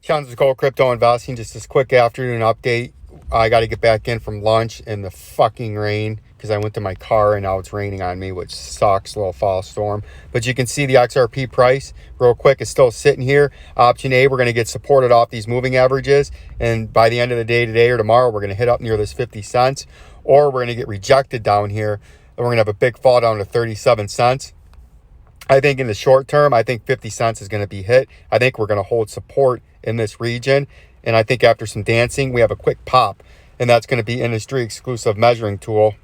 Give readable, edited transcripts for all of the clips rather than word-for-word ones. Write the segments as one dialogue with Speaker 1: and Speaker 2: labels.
Speaker 1: Sean's Gold Crypto Investing. Just this quick afternoon update. I got to get back in from lunch in the fucking rain because I went to my car and now it's raining on me, which sucks. A little fall storm. But you can see the XRP price real quick is still sitting here. Option A, we're going to get supported off these moving averages. And by the end of the day today or tomorrow, we're going to hit up near this 50 cents. Or we're going to get rejected down here. And we're going to have a big fall down to 37 cents. I think in the short term, I think 50 cents is going to be hit. I think we're going to hold support in this region. And I think after some dancing, we have a quick pop. And that's going to be industry exclusive measuring tool.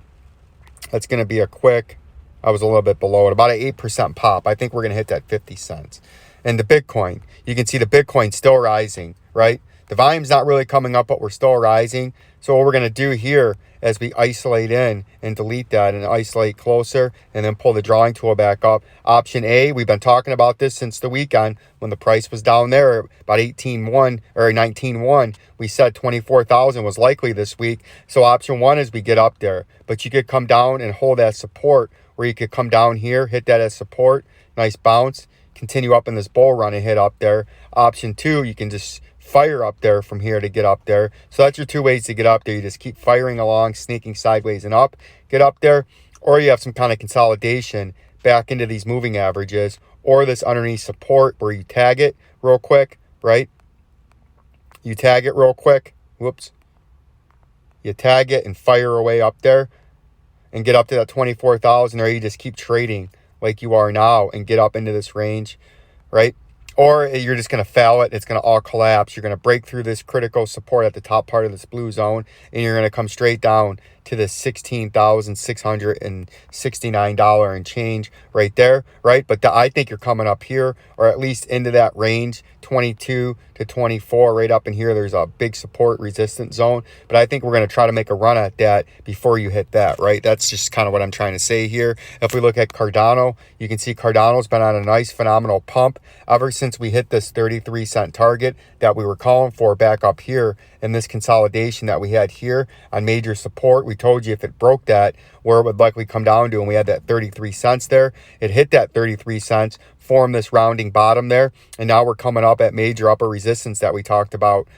Speaker 1: That's going to be a quick, I was a little bit below it, about an 8% pop. I think we're going to hit that 50 cents. And the Bitcoin, you can see the Bitcoin still rising, right? The volume's not really coming up, but we're still rising. So what we're going to do here as we isolate in and delete that and isolate closer and then pull the drawing tool back up. Option A, we've been talking about this since the weekend when the price was down there about 18.1 or 19.1. We said 24,000 was likely this week. So option one is we get up there, but you could come down and hold that support where you could come down here, hit that as support, nice bounce, continue up in this bull run and hit up there. Option two, you can just fire up there from here to get up there. So that's your two ways to get up there. You just keep firing along, sneaking sideways and up, get up there, or you have some kind of consolidation back into these moving averages or this underneath support where you tag it real quick, right? You tag it real quick. Whoops. You tag it and fire away up there and get up to that 24,000, or you just keep trading like you are now and get up into this range, right? Or you're just going to fail it. It's going to all collapse. You're going to break through this critical support at the top part of this blue zone, and you're going to come straight down to the $16,669 and change right there, right? But I think you're coming up here, or at least into that range, 22 to 24, right up in here. There's a big support resistance zone, but I think we're going to try to make a run at that before you hit that, right? That's just kind of what I'm trying to say here. If we look at Cardano, you can see Cardano's been on a nice phenomenal pump ever since we hit this 33 cent target that we were calling for back up here, and this consolidation that we had here on major support. We told you if it broke that, where it would likely come down to, and we had that 33 cents there. It hit that 33 cents, formed this rounding bottom there, and now we're coming up at major upper resistance that we talked about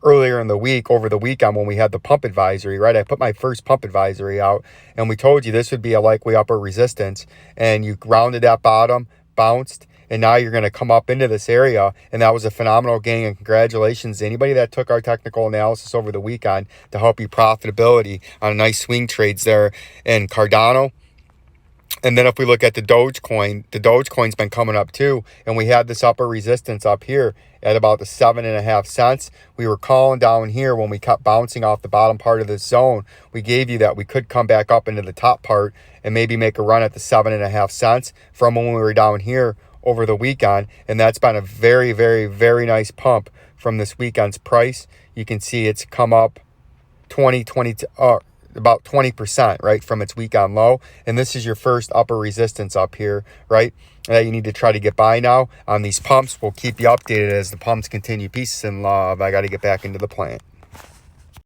Speaker 1: earlier in the week, over the weekend when we had the pump advisory, right? I put my first pump advisory out, and we told you this would be a likely upper resistance, and you rounded that bottom, bounced, and now you're going to come up into this area, and that was a phenomenal gain, and congratulations to anybody that took our technical analysis over the weekend to help you profitability on nice swing trades there in Cardano. And then if we look at the Dogecoin's been coming up too, and we had this upper resistance up here at about the 7.5 cents. We were calling down here when we kept bouncing off the bottom part of this zone. We gave you that we could come back up into the top part and maybe make a run at the 7.5 cents from when we were down here over the weekend, and that's been a very, very, very nice pump from this weekend's price. You can see it's come up about 20%, right, from its weekend low, and this is your first upper resistance up here, right, that you need to try to get by now on these pumps. We'll keep you updated as the pumps continue. Peace and love. I got to get back into the plant.